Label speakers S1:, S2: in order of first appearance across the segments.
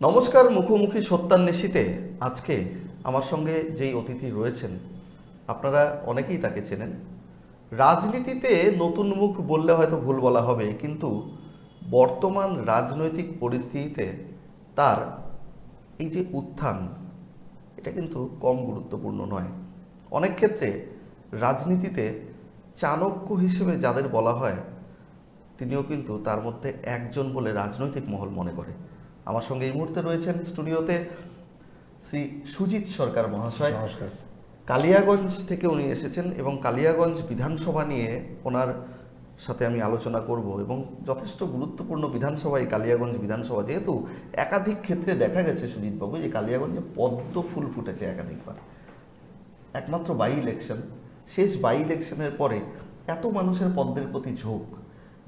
S1: নমস্কার। মুখোমুখি সত্যান্বেষীতে আজকে আমার সঙ্গে যেই অতিথি রয়েছেন আপনারা অনেকেই তাকে চেনেন। রাজনীতিতে নতুন মুখ বললে হয়তো ভুল বলা হবে, কিন্তু বর্তমান রাজনৈতিক পরিস্থিতিতে তার এই যে উত্থান, এটা কিন্তু কম গুরুত্বপূর্ণ নয়। অনেক ক্ষেত্রে রাজনীতিতে চাণক্য হিসেবে যাদের বলা হয়, তিনিও কিন্তু তার মধ্যে একজন বলে রাজনৈতিক মহল মনে করে। আমার সঙ্গে এই মুহূর্তে রয়েছেন স্টুডিওতে শ্রী সুজিত সরকার মহাশয়।
S2: নমস্কার।
S1: কালিয়াগঞ্জ থেকে উনি এসেছেন এবং কালিয়াগঞ্জ বিধানসভা নিয়ে ওনার সাথে আমি আলোচনা করব। এবং যথেষ্ট গুরুত্বপূর্ণ বিধানসভা এই কালিয়াগঞ্জ বিধানসভা, যেহেতু একাধিক ক্ষেত্রে দেখা গেছে সুজিতবাবু যে কালিয়াগঞ্জে পদ্ম ফুল ফুটেছে একাধিকবার। একমাত্র বাই ইলেকশন, শেষ বাই ইলেকশনের পরে এত মানুষের পদ্মের প্রতি ঝোঁক,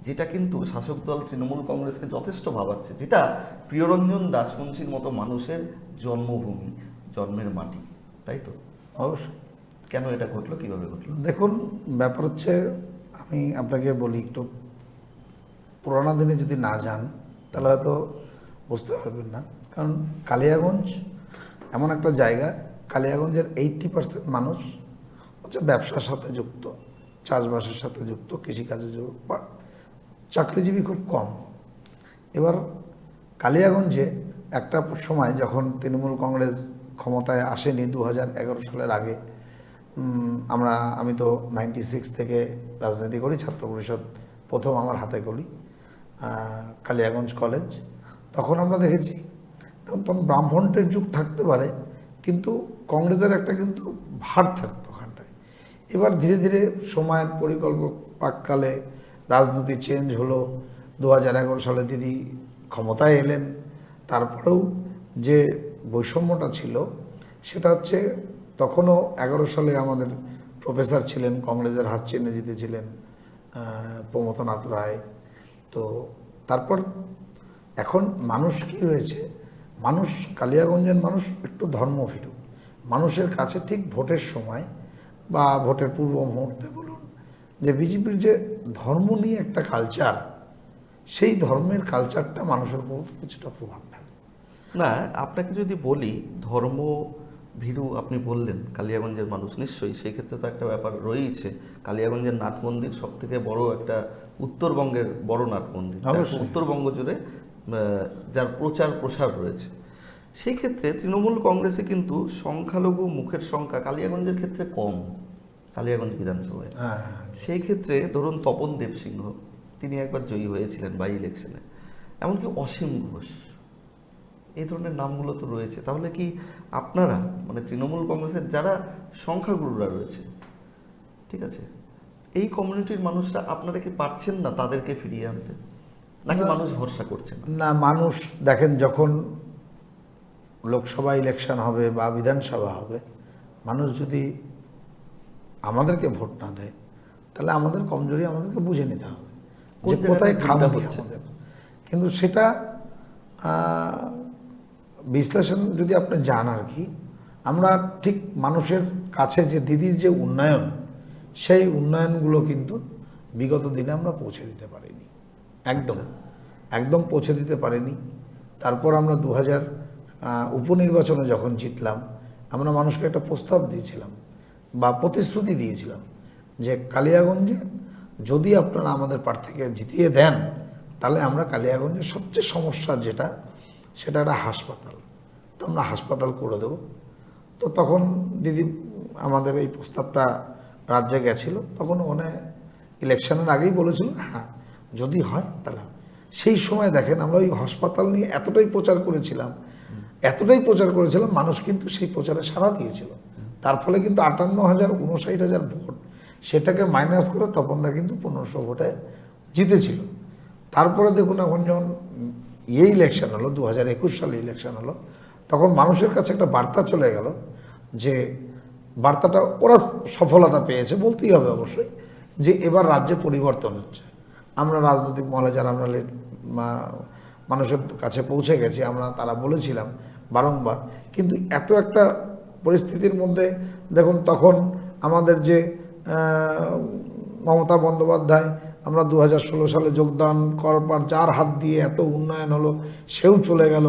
S1: যেটা কিন্তু শাসক দল তৃণমূল কংগ্রেসকে যথেষ্ট ভাবাচ্ছে, যেটা প্রিয়রঞ্জন দাসমুন্সির মতো মানুষের জন্মভূমি, জন্মের মাটি, তাই তো?
S2: অবশ্যই।
S1: কেন এটা ঘটলো, কিভাবে ঘটলো?
S2: দেখুন, ব্যাপার হচ্ছে, আমি আপনাকে বলি, একটু পুরানো দিনে যদি না যান তাহলে হয়তো বুঝতে পারবেন না। কারণ কালিয়াগঞ্জ এমন একটা জায়গা, কালিয়াগঞ্জের 80% মানুষ হচ্ছে ব্যবসার সাথে যুক্ত, চাষবাসের সাথে যুক্ত, কৃষিকাজে যুক্ত, চাকরিজীবী খুব কম। এবার কালিয়াগঞ্জে একটা সময় যখন তৃণমূল কংগ্রেস ক্ষমতায় আসেনি 2011 সালের আগে, আমি তো 96 থেকে রাজনীতি করি, ছাত্র পরিষদ প্রথম আমার হাতে করি, কালিয়াগঞ্জ কলেজ। তখন আমরা দেখেছি, তখন ব্রাহ্মণটের যুগ থাকতে পারে, কিন্তু কংগ্রেসের একটা কিন্তু ভার থাকতো ওখানটায়। এবার ধীরে ধীরে সময়ের পাককালে রাজনীতি চেঞ্জ হলো। 2011 সালে দিদি ক্ষমতায় এলেন। তারপরেও যে বৈষম্যটা ছিল সেটা হচ্ছে, তখনও 11 সালে আমাদের প্রফেসর ছিলেন, কংগ্রেসের হাত চিহ্নে জিতেছিলেন প্রমথনাথ রায়। তো তারপর এখন মানুষ কি হয়েছে, মানুষ, কালিয়াগঞ্জের মানুষ একটু ধর্মভীরু। মানুষের কাছে ঠিক ভোটের সময় বা ভোটের পূর্ব মুহূর্তে বলুন, যে বিজেপির যে ধর্ম নিয়ে একটা কালচার, সেই ধর্মের কালচারটা মানুষের উপর কিছুটা প্রভাব ফেলে।
S1: না, আপনাকে যদি বলি ধর্ম ভীরু, আপনি বললেন কালিয়াগঞ্জের মানুষ, নিশ্চয়ই সেই ক্ষেত্রে তো একটা ব্যাপার রয়েছে। কালিয়াগঞ্জের নাট মন্দির সব থেকে বড় একটা, উত্তরবঙ্গের বড় নাট মন্দির, উত্তরবঙ্গ জুড়ে যার প্রচার প্রসার রয়েছে। সেই ক্ষেত্রে তৃণমূল কংগ্রেসে কিন্তু সংখ্যালঘু মুখের সংখ্যা কালিয়াগঞ্জের ক্ষেত্রে কম, কালিয়াগঞ্জ বিধানসভায়। সেই ক্ষেত্রে ধরুন তপন দেবসিংহ, তিনি একবার জয়ী হয়েছিলেন বাই ইলেকশনে, এমনকি অসীম ঘোষ, এই ধরনের নামগুলো তো রয়েছে। তাহলে কি আপনারা, মানে তৃণমূল কংগ্রেসের যারা সংখ্যাগুরুরা রয়েছে, ঠিক আছে, এই কমিউনিটির মানুষরা, আপনারা কি পারছেন না তাদেরকে ফিরিয়ে আনতে, নাকি মানুষ ভরসা করছে না?
S2: না, মানুষ দেখেন, যখন লোকসভা ইলেকশন হবে বা বিধানসভা হবে, মানুষ যদি আমাদেরকে ভোট না দেয়, তাহলে আমাদের কমজোরি আমাদেরকে বুঝে নিতে হবে যে কোথায় খামতি আমাদের। কিন্তু সেটা বিশ্লেষণ যদি আপনি যান আর কি, আমরা ঠিক মানুষের কাছে যে দিদির যে উন্নয়ন, সেই উন্নয়নগুলো কিন্তু বিগত দিনে আমরা পৌঁছে দিতে পারিনি, একদম পৌঁছে দিতে পারিনি। তারপর আমরা 2000 উপনির্বাচনে যখন জিতলাম, আমরা মানুষকে একটা প্রস্তাব দিয়েছিলাম বা প্রতিশ্রুতি দিয়েছিলাম যে কালিয়াগঞ্জে যদি আপনারা আমাদের প্রার্থীকে জিতিয়ে দেন, তাহলে আমরা কালিয়াগঞ্জের সবচেয়ে সমস্যা যেটা, সেটা একটা হাসপাতাল, তো আমরা হাসপাতাল করে দেব। তো তখন দিদি আমাদের এই প্রস্তাবটা রাজ্যে গেছিল, তখন ওখানে ইলেকশনের আগেই বলেছিল হ্যাঁ যদি হয় তাহলে। সেই সময় দেখেন, আমরা ওই হাসপাতাল নিয়ে এতটাই প্রচার করেছিলাম, মানুষ কিন্তু সেই প্রচারে সাড়া দিয়েছিল। তার ফলে কিন্তু 58,000 59,000 ভোট, সেটাকে মাইনাস করে তপনদা কিন্তু 1500 ভোটে জিতেছিল। তারপরে দেখুন, এখন যখন ইলেকশন হলো, 2021 সালে ইলেকশন হলো, তখন মানুষের কাছে একটা বার্তা চলে গেল, যে বার্তাটা ওরা সফলতা পেয়েছে বলতেই হবে অবশ্যই, যে এবার রাজ্যে পরিবর্তন হচ্ছে। আমরা রাজনৈতিক মহলে যারা আমরা মানুষের কাছে পৌঁছে গেছি, তারা বলেছিলাম বারংবার। কিন্তু এত একটা পরিস্থিতির মধ্যে দেখুন, তখন আমাদের যে মমতা বন্দ্যোপাধ্যায়, আমরা 2016 সালে যোগদান করার পর যার হাত দিয়ে এত উন্নয়ন হলো, সেও চলে গেল।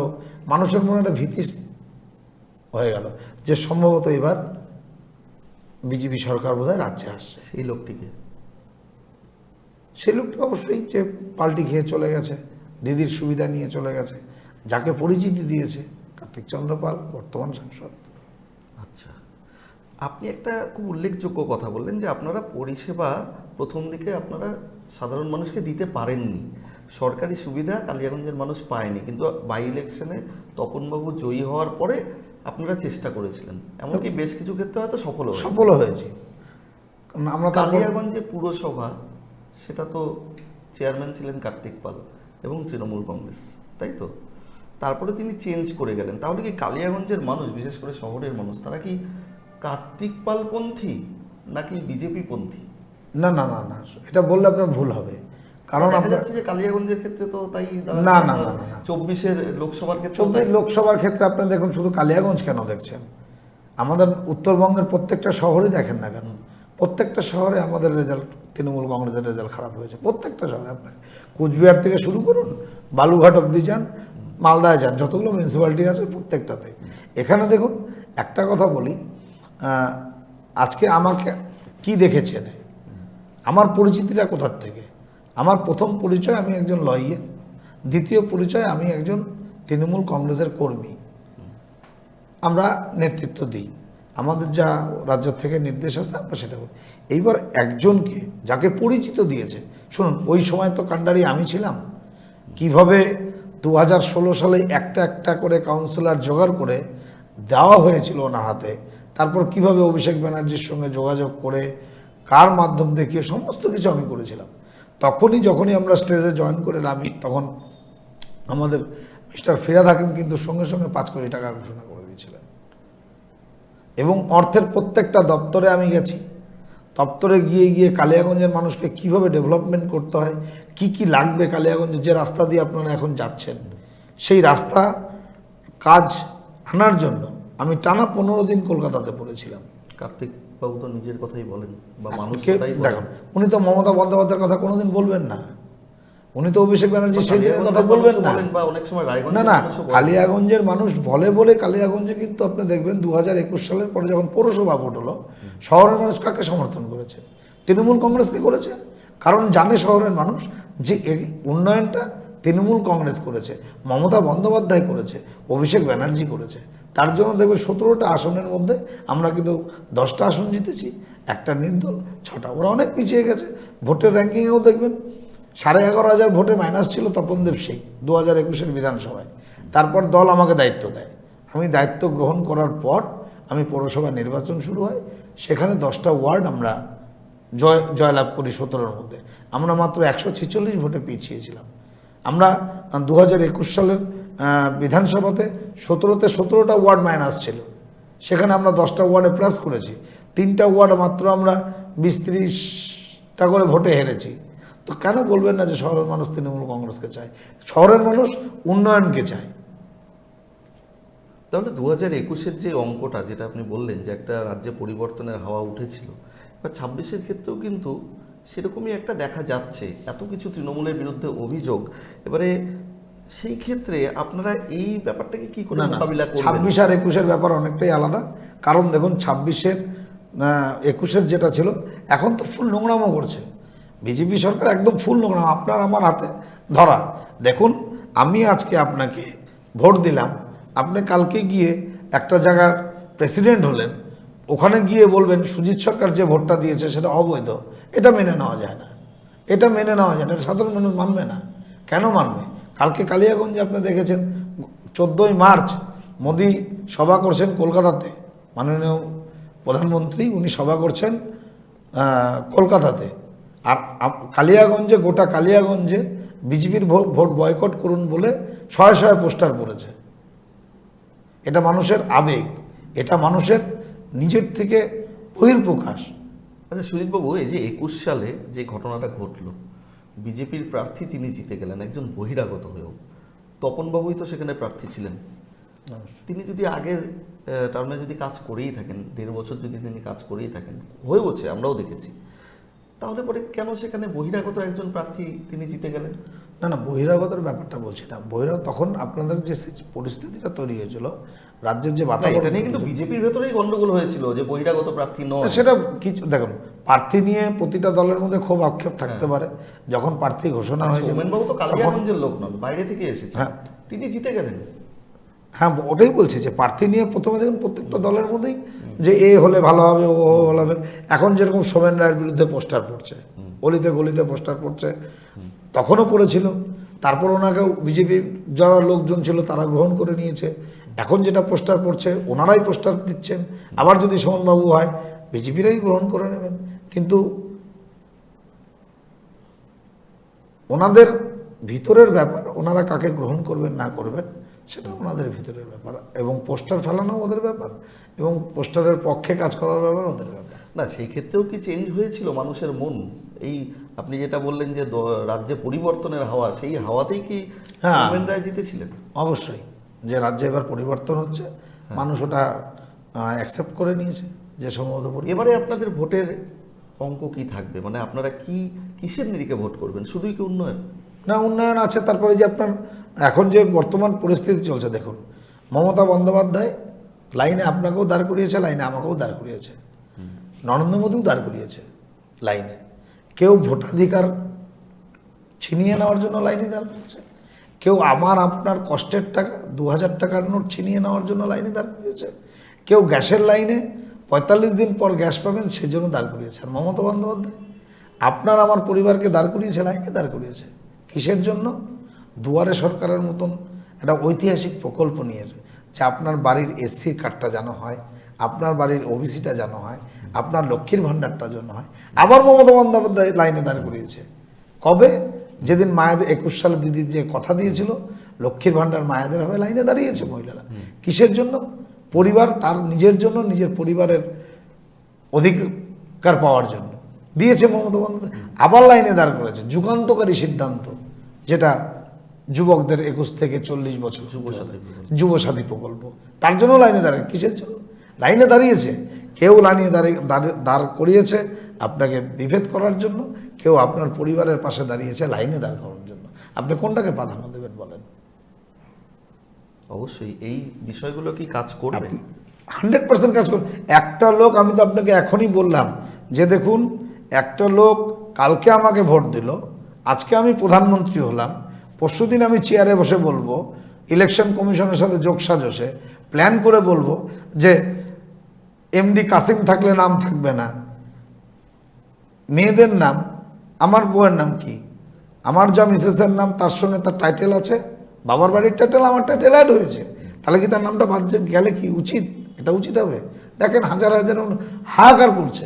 S2: মানুষের মনে একটা ভীতি হয়ে গেল যে সম্ভবত এবার বিজেপি সরকার বোধহয় রাজ্যে আসছে।
S1: সেই লোকটিকে
S2: সেই লোকটা অবশ্যই যে পাল্টি খেয়ে চলে গেছে, দিদির সুবিধা নিয়ে চলে গেছে, যাকে পরিচিতি দিয়েছে কার্তিক চন্দ্র পাল, বর্তমান সাংসদ।
S1: আচ্ছা, আপনি একটা খুব উল্লেখযোগ্য কথা বললেন যে আপনারা পরিষেবা প্রথম দিকে আপনারা সাধারণ মানুষকে দিতে পারেননি, সরকারি সুবিধা কালিয়াগঞ্জের মানুষ পায়নি, কিন্তু বাই ইলেকশনে তপনবাবু জয়ী হওয়ার পরে আপনারা চেষ্টা করেছিলেন, এমনকি বেশ কিছু ক্ষেত্রে হয়তো
S2: সফল হয়েছে। কারণ আমরা
S1: কালিয়াগঞ্জে পুরসভা, সেটা তো চেয়ারম্যান ছিলেন কার্তিক পাল এবং তৃণমূল কংগ্রেস, তাই তো? তারপরে তিনি চেঞ্জ করে গেলেন। তাহলে কি কালিয়াগঞ্জের মানুষ, বিশেষ করে শহরের মানুষ, তারা কি কার্তিক পাল পন্থী নাকি বিজেপি পন্থী?
S2: না না না না, এটা বললে আপনার ভুল হবে। কারণ
S1: দেখা
S2: আপনার
S1: যাচ্ছে যে কালিয়াগঞ্জের ক্ষেত্রে তো তাই
S2: না না না না
S1: 24-এর লোকসভার ক্ষেত্রে
S2: 24 লোকসভার ক্ষেত্রে আপনি দেখুন, শুধু কালিয়াগঞ্জ কেন দেখছেন, আমাদের উত্তরবঙ্গের প্রত্যেকটা শহরই দেখেন না কেন, প্রত্যেকটা শহরে আমাদের রেজাল্ট, তৃণমূল কংগ্রেসের রেজাল্ট খারাপ হয়েছে। প্রত্যেকটা শহরে আপনি কুচবিহার থেকে শুরু করুন, বালুঘাট অব্দি যান, মালদায় যান, যতগুলো মিউনিসিপ্যালিটি আছে প্রত্যেকটাতে। এখানে দেখুন, একটা কথা বলি, আজকে আমাকে কি দেখেছেন, আমার পরিচিতিটা কোথার থেকে? আমার প্রথম পরিচয় আমি একজন লয়ার, দ্বিতীয় পরিচয় আমি একজন তৃণমূল কংগ্রেসের কর্মী। আমরা নেতৃত্ব দিই, আমাদের যা রাজ্য থেকে নির্দেশ আছে আমরা সেটা করি। এইবার একজনকে যাকে পরিচিত দিয়েছে, শুনুন, ওই সময় তো কাণ্ডারি আমি ছিলাম। কিভাবে 2016 সালে একটা একটা করে কাউন্সিলর জোগাড় করে দেওয়া হয়েছিল ওনার হাতে, তারপর কিভাবে অভিষেক ব্যানার্জির সঙ্গে যোগাযোগ করে কার মাধ্যম দেখিয়ে সমস্ত কিছু আমি করেছিলাম। যখনই আমরা স্টেজে জয়েন করে নামি, তখন আমাদের মিস্টার ফিরাদ হাকিম কিন্তু সঙ্গে সঙ্গে 5 কোটি টাকা ঘোষণা করে দিয়েছিলেন। এবং অর্থের প্রত্যেকটা দপ্তরে আমি গেছি, দপ্তরে গিয়ে কালিয়াগঞ্জের মানুষকে কিভাবে ডেভেলপমেন্ট করতে হয়, কি কি লাগবে কালিয়াগঞ্জে, যে রাস্তা দিয়ে আপনারা এখন যাচ্ছেন, সেই রাস্তা কাজ আনার জন্য আমি টানা 15 দিন কলকাতাতে পড়েছিলাম।
S1: কার্তিক বাবু তো নিজের কথাই বলেন, বা মানুষ
S2: দেখুন, উনি তো মমতা বন্দ্যোপাধ্যায়ের কথা কোনোদিন বলবেন না, উনি তো অভিষেক ব্যানার্জি সেদিনের কথা বলবেন না।
S1: বা অনেক সময়
S2: না না, কালিয়াগঞ্জের মানুষ বলে কালিয়াগঞ্জে কিন্তু আপনি দেখবেন 2021 সালের পরে যখন পৌরসভা ভোট হলো, শহরের মানুষ কাকে সমর্থন করেছে? তৃণমূল কংগ্রেসকে করেছে। কারণ জানে শহরের মানুষ যে এই উন্নয়নটা তৃণমূল কংগ্রেস করেছে, মমতা বন্দ্যোপাধ্যায় করেছে, অভিষেক ব্যানার্জি করেছে। তার জন্য দেখবে 17টা আসনের মধ্যে আমরা কিন্তু 10টা আসন জিতেছি, একটা নির্দল 6টা। ওরা অনেক পিছিয়ে গেছে। ভোটের র্যাঙ্কিংয়েও দেখবেন 11,500 ভোটে মাইনাস ছিল তপনদেব সিং 2021-এর বিধানসভায়। তারপর দল আমাকে দায়িত্ব দেয়, আমি দায়িত্ব গ্রহণ করার পর আমি পৌরসভা নির্বাচন শুরু হয়, সেখানে 10টা ওয়ার্ড আমরা জয়লাভ করি 17-র মধ্যে। আমরা মাত্র 146 ভোটে পিছিয়েছিলাম। আমরা 2021 সালের বিধানসভাতে 17তে 17টা ওয়ার্ড মাইনাস ছিল, সেখানে আমরা 10টা ওয়ার্ডে প্লাস করেছি। 3টা ওয়ার্ড মাত্র আমরা 20-30টা করে ভোটে হেরেছি। তো কেন বলবেন না যে শহরের মানুষ তৃণমূল কংগ্রেসকে চায়? শহরের মানুষ উন্নয়নকে চায়।
S1: তাহলে 2021-এর যে অঙ্কটা, যেটা আপনি বললেন যে একটা রাজ্যে পরিবর্তনের হাওয়া উঠেছিল, এবার 26-এর ক্ষেত্রেও কিন্তু সেরকমই একটা দেখা যাচ্ছে, এত কিছু তৃণমূলের বিরুদ্ধে অভিযোগ। এবারে সেই ক্ষেত্রে আপনারা এই ব্যাপারটাকে কি করে মোকাবিলা করবেন?
S2: 26 আর 21-এর ব্যাপার অনেকটাই আলাদা। কারণ দেখুন, 26-এর 21-এর যেটা ছিল, এখন তো ফুল নোংরামো করছে বিজেপি সরকার, একদম ফুল নোংরাম, আপনার আমার হাতে ধরা। দেখুন, আমি আজকে আপনাকে ভোট দিলাম, আপনি কালকে গিয়ে একটা জায়গার প্রেসিডেন্ট হলেন, ওখানে গিয়ে বলবেন সুজিত সরকার যে ভোটটা দিয়েছে সেটা অবৈধ। এটা মেনে নেওয়া যায় না, এটা মেনে নেওয়া যায় না, এটা সাধারণ মানুষ মানবে না। কেন মানবে? কালকে কালিয়াগঞ্জে আপনি দেখেছেন 14ই মার্চ মোদি সভা করছেন কলকাতাতে, মাননীয় প্রধানমন্ত্রী উনি সভা করছেন কলকাতাতে। আর কালিয়াগঞ্জে, গোটা কালিয়াগঞ্জে বিজেপির ভোট বয়কট করুন বলে শয়ে শয়ে পোস্টার পড়েছে। এটা মানুষের আবেগ, এটা মানুষের নিজের থেকে বহির্প্রকাশ।
S1: আচ্ছা সুজিতবাবু, এই যে 21 সালে যে ঘটনাটা ঘটলো, বিজেপির প্রার্থী তিনি জিতে গেলেন একজন বহিরাগত হয়েও, তপনবাবুই তো সেখানে প্রার্থী ছিলেন। তিনি যদি আগের টার্মে যদি কাজ করেই থাকেন, 1.5 বছর যদি তিনি কাজ করেই থাকেন, হয়েওছে, আমরাও দেখেছি, তাহলে পরে কেন সেখানে বহিরাগত একজন প্রার্থী তিনি জিতে গেলেন?
S2: না না বহিরাগতের ব্যাপারটা বলছি না, তখন আপনাদের যে পরিস্থিতিটা তৈরি হয়েছিল, রাজ্যের যে
S1: এটা
S2: বাতাবরণ,
S1: নিয়ে কিন্তু বিজেপির ভেতরেই গন্ডগোল হয়েছিল যে বহিরাগত প্রার্থী নয়।
S2: সেটা কিছু দেখুন, প্রার্থী নিয়ে প্রতিটা দলের মধ্যে ক্ষোভ আক্ষেপ থাকতে পারে। যখন প্রার্থী ঘোষণা হয়েছে,
S1: সৌমেনবাবু তো কালিয়াগঞ্জের লোক নন, বাইরে থেকে এসেছে,
S2: হ্যাঁ।
S1: তিনি জিতে গেলেন।
S2: হ্যাঁ, ওটাই বলছি যে প্রার্থী নিয়ে প্রথমে দেখুন প্রত্যেকটা দলের মধ্যেই যে এ হলে ভালো হবে, ও ভালো হবে। এখন যেরকম সোমেন রায়ের বিরুদ্ধে পোস্টার পড়ছে, গলিতে গলিতে পোস্টার পড়ছে, তখনও পড়েছিল। তারপর ওনাকেও বিজেপির যারা লোকজন ছিল তারা গ্রহণ করে নিয়েছে। এখন যেটা পোস্টার পড়ছে ওনারাই পোস্টার দিচ্ছেন। আবার যদি সোমনবাবু হয়, বিজেপিরাই গ্রহণ করে নেবেন। কিন্তু ওনাদের ভিতরের ব্যাপার, ওনারা কাকে গ্রহণ করবেন না করবেন সেটা ওনাদের ভিতরের ব্যাপার, এবং পোস্টার ফেলানো ওদের ব্যাপার, এবং পোস্টারের পক্ষে কাজ করার ব্যাপার ওদের ব্যাপার।
S1: না, সেই ক্ষেত্রেও কি চেঞ্জ হয়েছিল মানুষের মন? এই আপনি যেটা বললেন যে রাজ্যে পরিবর্তনের হাওয়া, সেই হাওয়াতেই কি
S2: হ্যাঁ।
S1: সৌমেন রায় জিতেছিলেন?
S2: অবশ্যই, যে রাজ্যে এবার পরিবর্তন হচ্ছে, মানুষ ওটা অ্যাকসেপ্ট করে নিয়েছে যে সম্ভবত
S1: এবারে আপনাদের ভোটের অঙ্ক কি থাকবে? মানে আপনারা কি কিসের নিরিখে ভোট করবেন? শুধুই কি উন্নয়ন?
S2: না, উন্নয়ন আছে। তারপরে যে আপনার এখন যে বর্তমান পরিস্থিতি চলছে, দেখুন মমতা বন্দ্যোপাধ্যায় লাইনে আপনাকেও দাঁড় করিয়েছে, লাইনে আমাকেও দাঁড় করিয়েছে, নরেন্দ্র মোদীও দাঁড় করিয়েছে লাইনে। কেউ ভোটাধিকার ছিনিয়ে নেওয়ার জন্য লাইনে দাঁড় করিয়েছে, কেউ আমার আপনার কষ্টের টাকা 2000 টাকার নোট ছিনিয়ে নেওয়ার জন্য লাইনে দাঁড় করিয়েছে, কেউ গ্যাসের লাইনে 45 দিন পর গ্যাস পাবেন সেজন্য দাঁড় করিয়েছে। আর মমতা বন্দ্যোপাধ্যায় আপনার আমার পরিবারকে দাঁড় করিয়েছে, লাইনে দাঁড় করিয়েছে কিসের জন্য? দুয়ারে সরকারের মতন একটা ঐতিহাসিক প্রকল্প নিয়ে, যে আপনার বাড়ির এসসি কার্ডটা যেন হয়, আপনার বাড়ির ওবিসিটা যেন হয়, আপনার লক্ষ্মীর ভাণ্ডারটা যেন হয়। আবার মমতা বন্দ্যোপাধ্যায় লাইনে দাঁড় করিয়েছে। কবে? যেদিন মায়েদের 21 সালে দিদি যে কথা দিয়েছিল লক্ষ্মীর ভাণ্ডার মায়েদের হবে, লাইনে দাঁড়িয়েছে মহিলারা। কিসের জন্য? পরিবার, তার নিজের জন্য, নিজের পরিবারের অধিকার পাওয়ার জন্য দিয়েছে মমতা বন্দ্যোপাধ্যায়। আবার লাইনে দাঁড় করেছে যুগান্তকারী সিদ্ধান্ত, যেটা যুবকদের 21 থেকে 40 বছর যুবসাথী প্রকল্প, তার জন্য লাইনে দাঁড়িয়ে। কিসের জন্য লাইনে দাঁড়িয়েছে? কেউ লাইনে দাঁড় করিয়েছে আপনাকে বিভেদ করার জন্য, কেউ আপনার পরিবারের পাশে দাঁড়িয়েছে লাইনে দাঁড় করার জন্য। আপনি কোনটাকে প্রাধান্য দেবেন বলেন?
S1: অবশ্যই এই বিষয়গুলো কি কাজ করবে?
S2: 100% কাজ করবে। একটা লোক, আমি তো আপনাকে এখনই বললাম যে দেখুন, একটা লোক কালকে আমাকে ভোট দিল, আজকে আমি প্রধানমন্ত্রী হলাম, পরশুদিন আমি চেয়ারে বসে বলবো, ইলেকশন কমিশনের সাথে যোগসাজশে প্ল্যান করে বলবো যে এমডি কাসিম থাকলে নাম থাকবে না, মেয়েদের নাম, আমার বউয়ের নাম কি, আমার যা মিসেসের নাম তার সঙ্গে তার টাইটেল আছে, বাবার বাড়ির টাইটেল আমার টাইটেল অ্যাড হয়েছে, তাহলে কি তার নামটা বাদ গেলে কি উচিত? এটা উচিত হবে? দেখেন হাজার হাজার হাহাকার করছে।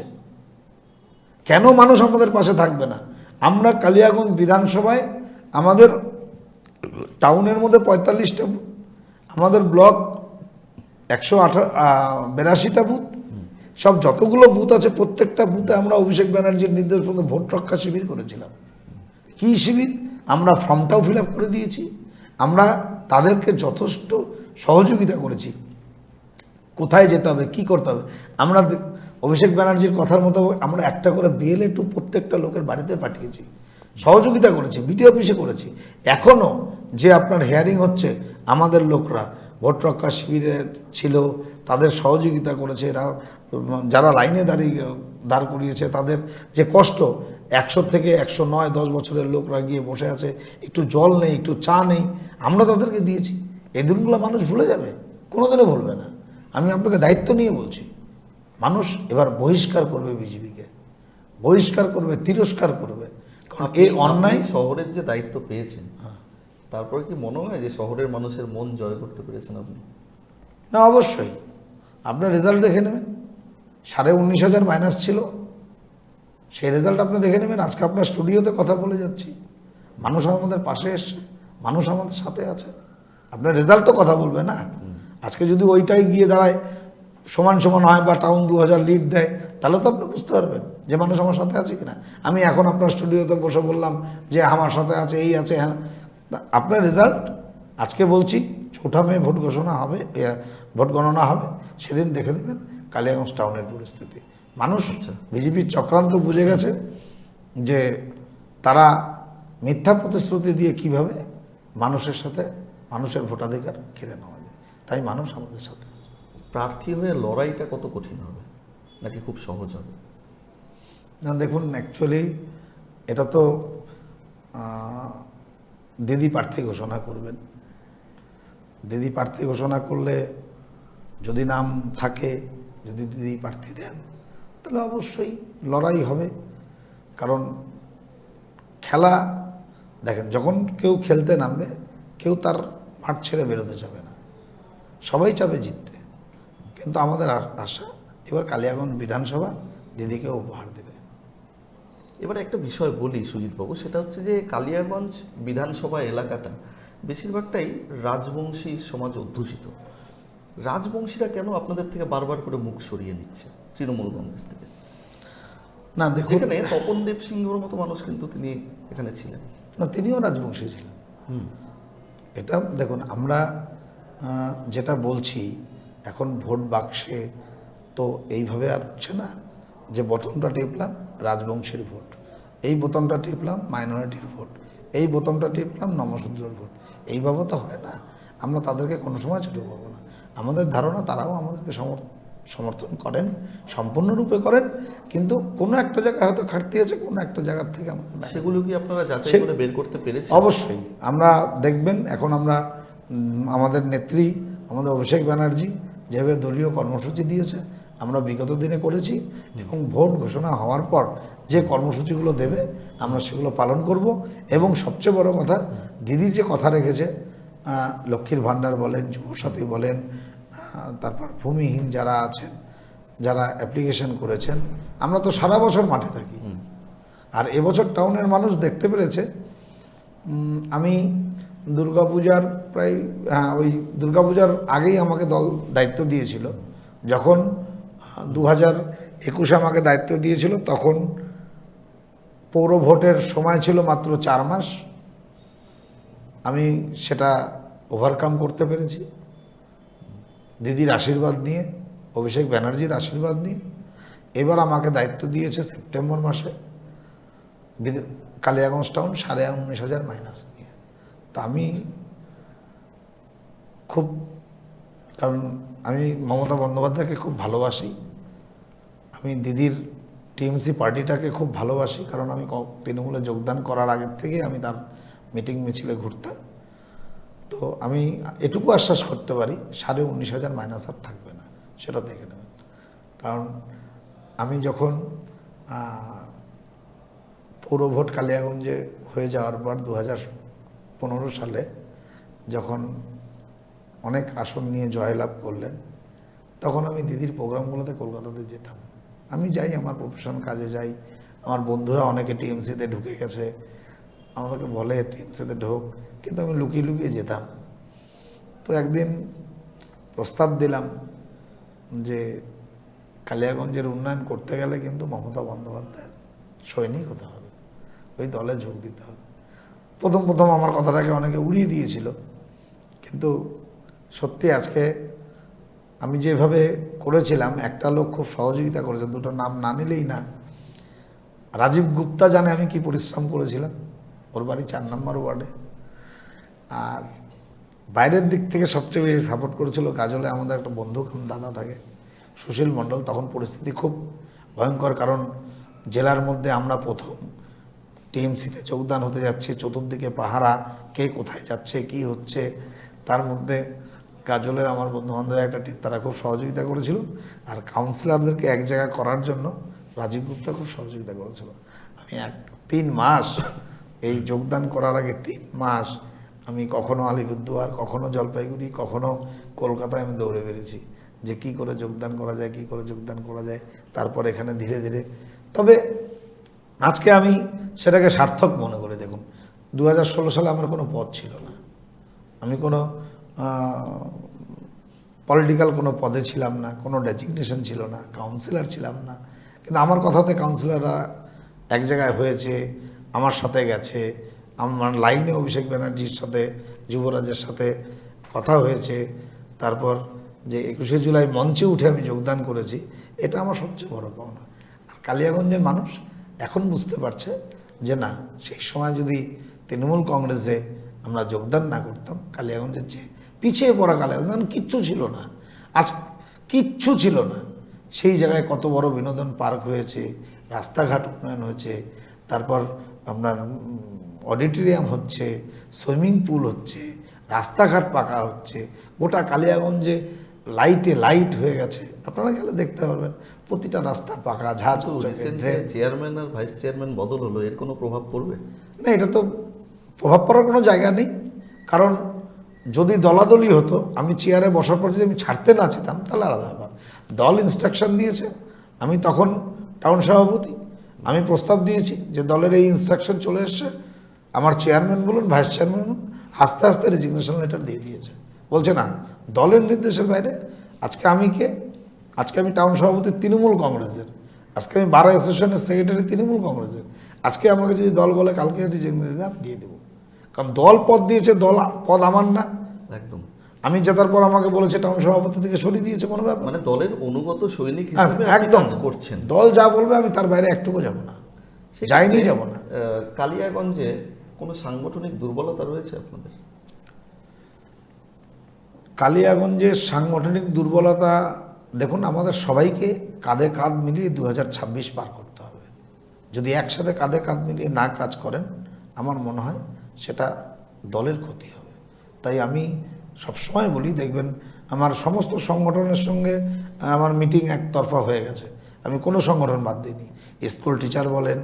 S2: কেন মানুষ আমাদের পাশে থাকবে না? আমরা কালিয়াগঞ্জ বিধানসভায়, আমাদের টাউনের মধ্যে 45টা বুথ, আমাদের ব্লক 182টা বুথ, সব যতগুলো বুথ আছে প্রত্যেকটা বুথে আমরা অভিষেক ব্যানার্জির নির্দেশ মতো ভোট রক্ষা শিবির করেছিলাম। কি শিবির? আমরা ফর্মটাও ফিল আপ করে দিয়েছি, আমরা তাদেরকে যথেষ্ট সহযোগিতা করেছি, কোথায় যেতে হবে, কি করতে হবে। আমরা অভিষেক ব্যানার্জির কথার মতো আমরা একটা করে BLA2 প্রত্যেকটা লোকের বাড়িতে পাঠিয়েছি, সহযোগিতা করেছি, বিডিও অফিসে করেছি। এখনও যে আপনার হেয়ারিং হচ্ছে, আমাদের লোকরা ভোট রক্ষা শিবিরে ছিল, তাদের সহযোগিতা করেছে। এরা যারা লাইনে দাঁড় করিয়েছে, তাদের যে কষ্ট, 100 থেকে 109 10 বছরের লোকরা গিয়ে বসে আছে, একটু জল নেই, একটু চা নেই, আমরা তাদেরকে দিয়েছি। এই দিনগুলো মানুষ ভুলে যাবে? কোনোদিনও ভুলবে না। আমি আপনাকে দায়িত্ব নিয়ে বলছি, মানুষ এবার বহিষ্কার করবে বিজেপিকে, বহিষ্কার করবে, তিরস্কার করবে। কারণ এই অন্যায়।
S1: শহরের যে দায়িত্ব পেয়েছেন, তারপরে কি মনে হয় যে শহরের মানুষের মন জয় করতে পেরেছেন আপনি?
S2: না, অবশ্যই। আপনার রেজাল্ট দেখে নেবেন, 19,500 মাইনাস ছিল, সেই রেজাল্ট আপনি দেখে নেবেন। আজকে আপনার স্টুডিওতে কথা বলে যাচ্ছি, মানুষ আমাদের পাশে এসছে, মানুষ আমাদের সাথে আছে। আপনার রেজাল্ট তো কথা বলবে না। আজকে যদি ওইটাই গিয়ে দাঁড়ায় সমান সমান হয় বা টাউন 2000 লিড দেয়, তাহলে তো আপনি বুঝতে পারবেন যে মানুষ আমার সাথে আছে কিনা। আমি এখন আপনার স্টুডিওতে বসে বললাম যে আমার সাথে আছে, এই আছে, হ্যাঁ। আপনার রেজাল্ট আজকে বলছি 4 মে ভোট ঘোষণা হবে, ভোট গণনা হবে, সেদিন দেখে দেবেন কালিয়াগঞ্জ টাউনের পরিস্থিতি। মানুষ বিজেপির চক্রান্ত বুঝে গেছে যে তারা মিথ্যা প্রতিশ্রুতি দিয়ে কিভাবে মানুষের সাথে মানুষের ভোটাধিকার কেড়ে নেওয়া যায়, তাই মানুষ আমাদের সাথে আছে।
S1: প্রার্থী হয়ে লড়াইটা কত কঠিন হবে নাকি খুব সহজ হবে?
S2: না দেখুন, অ্যাকচুয়ালি এটা তো দিদি প্রার্থী ঘোষণা করবেন। দিদি প্রার্থী ঘোষণা করলে যদি নাম থাকে, যদি দিদি প্রার্থী দেন, তাহলে অবশ্যই লড়াই হবে। কারণ খেলা দেখেন, যখন কেউ খেলতে নামবে কেউ তার মাঠ ছেড়ে বেরোতে যাবে না, সবাই চাবে জিততে। কিন্তু আমাদের আশা এবার কালিয়াগঞ্জ বিধানসভা দিদিকে উপহার দেবে।
S1: এবারে একটা বিষয় বলি সুজিতবাবু, সেটা হচ্ছে যে কালিয়াগঞ্জ বিধানসভা এলাকাটা বেশিরভাগটাই রাজবংশী সমাজ অধ্যুষিত। রাজবংশীরা কেন আপনাদের থেকে বারবার করে মুখ সরিয়ে নিচ্ছে তৃণমূল কংগ্রেস থেকে?
S2: না দেখুন,
S1: যেখানে তপনদেব সিংহর মতো মানুষ কিন্তু তিনি এখানে ছিলেন।
S2: না তিনিও রাজবংশী ছিলেন। এটা দেখুন, আমরা যেটা বলছি এখন ভোট বাক্সে তো এইভাবে আর হচ্ছে না যে বোতামটা টিপলাম রাজবংশীর ভোট, এই বোতামটা টিপলাম মাইনরিটির ভোট, এই বোতামটা টিপলাম নমশূদ্রর ভোট, এইভাবে তো হয় না। আমরা তাদেরকে কোনো সময় ছোটো করবো না। আমাদের ধারণা তারাও আমাদেরকে সমর্থন করেন, সম্পূর্ণরূপে করেন, কিন্তু কোনো একটা জায়গায় হয়তো ঘাটতি আছে, কোনো একটা জায়গার থেকে আমাদের
S1: সেগুলো কি আপনারা যাচাই করে বের করতে পেরেছেন?
S2: অবশ্যই আমরা দেখবেন। এখন আমরা আমাদের নেত্রী, আমাদের অভিষেক ব্যানার্জি যেভাবে দলীয় কর্মসূচি দিয়েছে আমরা বিগত দিনে করেছি, এবং ভোট ঘোষণা হওয়ার পর যে কর্মসূচিগুলো দেবে আমরা সেগুলো পালন করব। এবং সবচেয়ে বড় কথা, দিদি যে কথা রেখেছে, লক্ষ্মীর ভাণ্ডার বলেন, যুবসাথী বলেন, তারপর ভূমিহীন যারা আছেন, যারা অ্যাপ্লিকেশন করেছেন, আমরা তো সারা বছর মাঠে থাকি। আর এবছর টাউনের মানুষ দেখতে পেরেছে। আমি দুর্গাপূজার প্রায় ওই দুর্গাপূজার আগেই আমাকে দল দায়িত্ব দিয়েছিল। যখন 2021 আমাকে দায়িত্ব দিয়েছিল, তখন পৌর ভোটের সময় ছিল মাত্র 4 মাস। আমি সেটা ওভারকাম করতে পেরেছি দিদির আশীর্বাদ নিয়ে, অভিষেক ব্যানার্জির আশীর্বাদ নিয়ে। এবার আমাকে দায়িত্ব দিয়েছে সেপ্টেম্বর মাসে কালিয়াগঞ্জ টাউন 19,500 মাইনাস নিয়ে। তা আমি খুব, কারণ আমি মমতা বন্দ্যোপাধ্যায়কে খুব ভালোবাসি, আমি দিদির টিএমসি পার্টিটাকে খুব ভালোবাসি, কারণ আমি তৃণমূলে যোগদান করার আগের থেকে আমি তার মিটিং মিছিলে ঘুরতাম। তো আমি এটুকু আশ্বাস করতে পারি 19,500 মাইনাস আর থাকবে না, সেটা দেখে নেবেন। কারণ আমি যখন পৌর ভোট কালিয়াগঞ্জে হয়ে যাওয়ার পর 2015 সালে যখন অনেক আসন নিয়ে জয়লাভ করলেন, তখন আমি দিদির প্রোগ্রামগুলোতে কলকাতাতে যেতাম। আমি যাই, আমার প্রফেশন কাজে যাই, আমার বন্ধুরা অনেকে টিএমসিতে ঢুকে গেছে, আমাদেরকে বলে টিএমসিতে ঢোক, কিন্তু আমি লুকিয়ে লুকিয়ে যেতাম। তো একদিন প্রস্তাব দিলাম যে কালিয়াগঞ্জের উন্নয়ন করতে গেলে কিন্তু মমতা বন্দ্যোপাধ্যায় সৈনিক হতে হবে, ওই দলে যোগ দিতে হবে। প্রথম আমার কথাটাকে অনেকে উড়িয়ে দিয়েছিল, কিন্তু সত্যি আজকে আমি যেভাবে করেছিলাম, একটা লোক খুব সহযোগিতা করেছে, দুটো নাম না নিলেই না। রাজীব গুপ্তা জানে আমি কি পরিশ্রম করেছিলাম, ওর বাড়ি 4 নম্বর ওয়ার্ডে। আর বাইরের দিক থেকে সবচেয়ে বেশি সাপোর্ট করেছিল গাজলে আমাদের একটা বন্ধু দাদা থাকে, সুশীল মণ্ডল। তখন পরিস্থিতি খুব ভয়ঙ্কর, কারণ জেলার মধ্যে আমরা প্রথম টিএমসিতে যোগদান হতে যাচ্ছি, চতুর্দিকে পাহারা, কে কোথায় যাচ্ছে কি হচ্ছে। তার মধ্যে গাজলের আমার বন্ধু বান্ধবের একটা টিম, তারা খুব সহযোগিতা করেছিল। আর কাউন্সিলরদেরকে এক জায়গায় করার জন্য রাজীব গুপ্তা খুব সহযোগিতা করেছিল। আমি 3 মাস এই যোগদান করার আগে 3 মাস আমি কখনো আলিপুরদুয়ার, কখনো জলপাইগুড়ি, কখনো কলকাতায় আমি দৌড়ে বেরিয়েছি যে কি করে যোগদান করা যায়, কি করে যোগদান করা যায়। তারপর এখানে ধীরে ধীরে, তবে আজকে আমি সেটাকে সার্থক মনে করি। দেখুন 2016 সালে আমার কোনো পদ ছিল না, আমি কোনো পলিটিক্যাল কোনো পদে ছিলাম না, কোনো ডেজিগনেশন ছিল না, কাউন্সিলর ছিলাম না। কিন্তু আমার কথাতে কাউন্সিলররা এক জায়গায় হয়েছে, আমার সাথে গেছে, আমার লাইনে অভিষেক ব্যানার্জির সাথে, যুবরাজের সাথে কথা হয়েছে। তারপর যে 21শে জুলাই মঞ্চে উঠে আমি যোগদান করেছি, এটা আমার সবচেয়ে বড় পাওনা। আর কালিয়াগঞ্জের মানুষ এখন বুঝতে পারছে যে না সেই সময় যদি তৃণমূল কংগ্রেসে আমরা যোগদান না করতাম, কালিয়াগঞ্জের যে পিছিয়ে পড়া কালিয়াগঞ্জ কিচ্ছু ছিল না, আজ কিচ্ছু ছিল না, সেই জায়গায় কত বড় বিনোদন পার্ক হয়েছে, রাস্তাঘাট উন্নয়ন হয়েছে, তারপর আপনার অডিটোরিয়াম হচ্ছে, সুইমিং পুল হচ্ছে, রাস্তাঘাট পাকা হচ্ছে, গোটা কালিয়াগঞ্জে লাইটে লাইট হয়ে গেছে। আপনারা গেলে দেখতে পারবেন প্রতিটা রাস্তা পাকা, ঝাঁঝ
S1: চেয়ারম্যান আর ভাইস চেয়ারম্যান বদল হলো, এর কোনো প্রভাব পড়বে
S2: না। এটা তো প্রভাব পড়ার কোনো জায়গা নেই, কারণ যদি দলাদলি হতো, আমি চেয়ারে বসার পর যদি আমি ছাড়তে না চেতাম তাহলে আলাদা ব্যাপার। দল ইনস্ট্রাকশন দিয়েছে, আমি তখন টাউন সভাপতি, আমি প্রস্তাব দিয়েছি যে দলের এই ইনস্ট্রাকশন চলে এসছে, আমার চেয়ারম্যান বলুন ভাইস চেয়ারম্যান বলুন, আস্তে আস্তে রেজিগনেশন লেটার দিয়ে দিয়েছে, বলছে না দলের নির্দেশের বাইরে। আজকে আমি কে? আজকে আমি টাউন সভাপতি তৃণমূল কংগ্রেসের, আজকে আমি বার অ্যাসোসিয়েশনের সেক্রেটারি তৃণমূল কংগ্রেসের। আজকে আমাকে যদি দল বলে কালকে রেজিগনেশন দিয়ে দেবো, কারণ দল পদ দিয়েছে, দল পদ আমার না।
S1: একদম।
S2: আমি জেতার পর আমাকে বলেছে টাউন সভাপতি থেকে সরিয়ে দিয়েছে, কোনো ব্যাপার
S1: মানে দলের অনুগত সৈনিক
S2: হ্যাঁ,
S1: হিসেবে আপনি
S2: একদম
S1: কাজ করছেন।
S2: দল যা বলবে আমি তার বাইরে একটুকু যাব না, যাইনি যাব না।
S1: কালিয়াগঞ্জে কোনো সাংগঠনিক দুর্বলতা রয়েছে আপনাদের?
S2: কালিয়াগঞ্জের সাংগঠনিক দুর্বলতা দেখুন, আমাদের সবাইকে কাঁধে কাঁধ মিলিয়ে 2026 পার করতে হবে। যদি একসাথে কাঁধে কাঁধ মিলিয়ে না কাজ করেন, আমার মনে হয় সেটা দলের ক্ষতি হবে। তাই আমি সবসময় বলি, দেখবেন আমার সমস্ত সংগঠনের সঙ্গে আমার মিটিং একতরফা হয়ে গেছে, আমি কোনো সংগঠন বাদ দিইনি। স্কুল টিচার বলেন,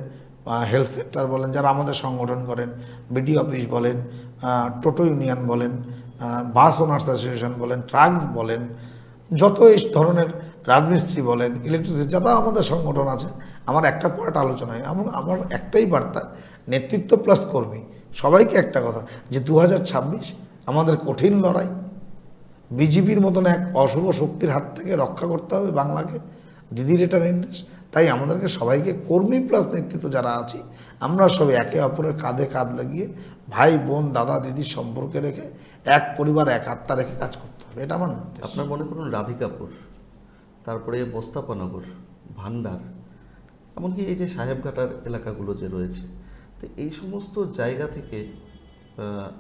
S2: হেলথ সেক্টর বলেন, যারা আমাদের সংগঠন করেন, বিডি অফিস বলেন, টোটো ইউনিয়ন বলেন, বাস ওনার্স অ্যাসোসিয়েশন বলেন, ট্রাক বলেন, যত এই ধরনের রাজমিস্ত্রি বলেন, ইলেকট্রিসিটি, যত আমাদের সংগঠন আছে, আমার একটা পার্ট আলোচনা হয়। আমার একটাই বার্তা, নেতৃত্ব প্লাস কর্মী সবাইকে একটা কথা, যে 2026 আমাদের কঠিন লড়াই, বিজেপির মতন এক অশুভ শক্তির হাত থেকে রক্ষা করতে হবে বাংলাকে, দিদির এটা নির্দেশ। তাই আমাদেরকে সবাইকে কর্মী প্লাস নেতৃত্ব যারা আছি, আমরা সবাই একে অপরের কাঁধে কাঁধ লাগিয়ে ভাই বোন দাদা দিদির সম্পর্কে রেখে এক পরিবার এক আত্মা রেখে কাজ করতে হবে, এটা আমার নির্দেশ।
S1: আপনার মনে করুন রাধিকাপুর, তারপরে মোস্তাফানগর, ভান্ডার, এমনকি এই যে সাহেবঘাটার এলাকাগুলো যে রয়েছে, তো এই সমস্ত জায়গা থেকে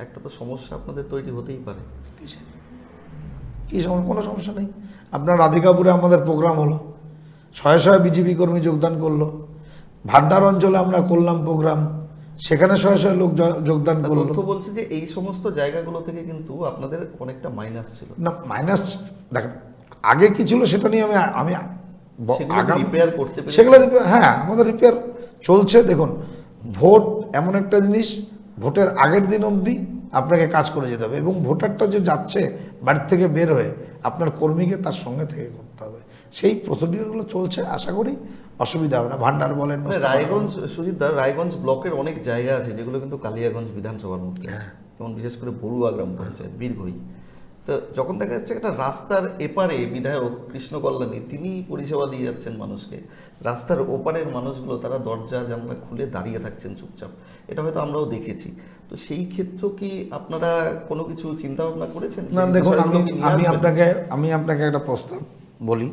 S1: একটা তো সমস্যা আপনাদের তৈরি হতেই পারে।
S2: কী সমস্যা? কোনো সমস্যা নেই। আপনার রাধিকাপুরে আমাদের প্রোগ্রাম হলো, শয়ে শয়ে বিজেপি কর্মী যোগদান করলো। ভান্ডার অঞ্চলে আমরা করলাম প্রোগ্রাম, সেখানে শয়ে শয়ে লোক যোগদান করলো।
S1: তথ্য বলছে যে এই সমস্ত জায়গাগুলো থেকে কিন্তু আপনাদের অনেকটা মাইনাস ছিল।
S2: না, মাইনাস দেখেন আগে কি ছিল সেটা নিয়ে আমি
S1: রিপেয়ার করতে পেরেছি।
S2: সেগুলো হ্যাঁ, আমাদের রিপেয়ার চলছে। দেখুন, ভোট এমন একটা জিনিস, ভোটের আগের দিন অবধি আপনাকে কাজ করে যেতে হবে, এবং ভোটারটা যে যাচ্ছে বাড়ির থেকে বের হয়ে, আপনার কর্মীকে তার সঙ্গে থেকে করতে হবে। সেই প্রসিডিওরগুলো চলছে, আশা করি অসুবিধা হবে না। ভান্ডার বলেন,
S1: রায়গঞ্জ, সুজিতদা, রায়গঞ্জ ব্লকের অনেক জায়গা আছে যেগুলো কিন্তু কালিয়াগঞ্জ বিধানসভার মধ্যে, যেমন বিশেষ করে বড়ুয়া গ্রাম পঞ্চায়েত, বীরভূই। তো যখন দেখা যাচ্ছে একটা রাস্তার এপারে বিধায়ক কৃষ্ণ কল্যাণী, তিনি পরিষেবা দিয়ে যাচ্ছেন মানুষকে, রাস্তার ওপারের মানুষগুলো তারা দরজা জানলা খুলে দাঁড়িয়ে থাকছেন চুপচাপ, এটা হয়তো আমরাও দেখেছি। তো সেই ক্ষেত্রে কি আপনারা কোনো কিছু চিন্তা ভাবনা করেছেন?
S2: না দেখুন, আমি আপনাকে একটা প্রস্তাব বলি,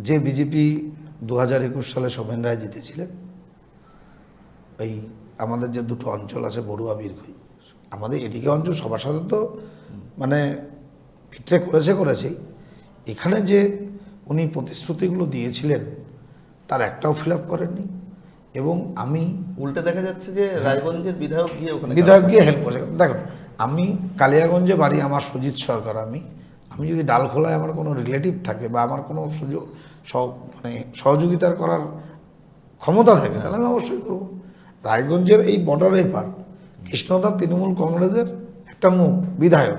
S2: যে বিজেপি 2021 সালে শোভেন রায় জিতেছিলেন, এই আমাদের যে দুটো অঞ্চল আছে বড়ুয়া বীরভূই, আমাদের এদিকে অঞ্চল সবার সাথে তো মানে ভিতরে করেছেই, এখানে যে উনি প্রতিশ্রুতিগুলো দিয়েছিলেন তার একটাও ফিল আপ করেননি। এবং আমি
S1: উল্টে দেখা যাচ্ছে যে রায়গঞ্জের বিধায়ক
S2: গিয়ে হেল্প করেছে। দেখুন, আমি কালিয়াগঞ্জে বাড়ি, আমার সুজিত সরকার, আমি যদি ডালখোলায় আমার কোনো রিলেটিভ থাকে বা আমার কোনো সুযোগ মানে সহযোগিতার করার ক্ষমতা থাকে, তাহলে আমি অবশ্যই করব। রায়গঞ্জের এই বর্ডারে পার কৃষ্ণদা তৃণমূল কংগ্রেসের একটা মুখ বিধায়ক,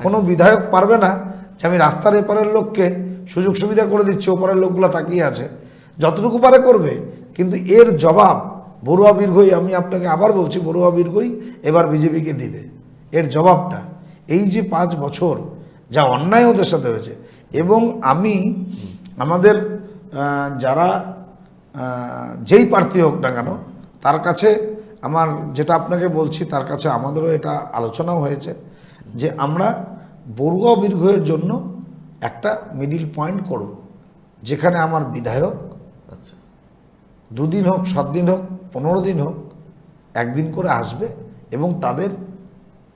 S2: কোনো বিধায়ক পারবে না যে আমি রাস্তার এপারের লোককে সুযোগ সুবিধা করে দিচ্ছি, ওপারের লোকগুলো তাকিয়ে আছে, যতটুকু পারে করবে। কিন্তু এর জবাব বড়ুয়া বীরভূই, আমি আপনাকে আবার বলছি, বড়ুয়া বীরভূই এবার বিজেপিকে দিবে এর জবাবটা। এই যে 5 বছর যা অন্যায় ওদের সাথে হয়েছে, এবং আমি আমাদের যারা যেই প্রার্থী হোক না কেন, তার কাছে আমার যেটা আপনাকে বলছি, তার কাছে আমাদেরও এটা আলোচনাও হয়েছে যে আমরা বড়ুয়া বীরভূয়ের জন্য একটা মিডিল পয়েন্ট করব, যেখানে আমার বিধায়ক 2 দিন হোক, 7 দিন হোক, 15 দিন হোক, একদিন করে আসবে এবং তাদের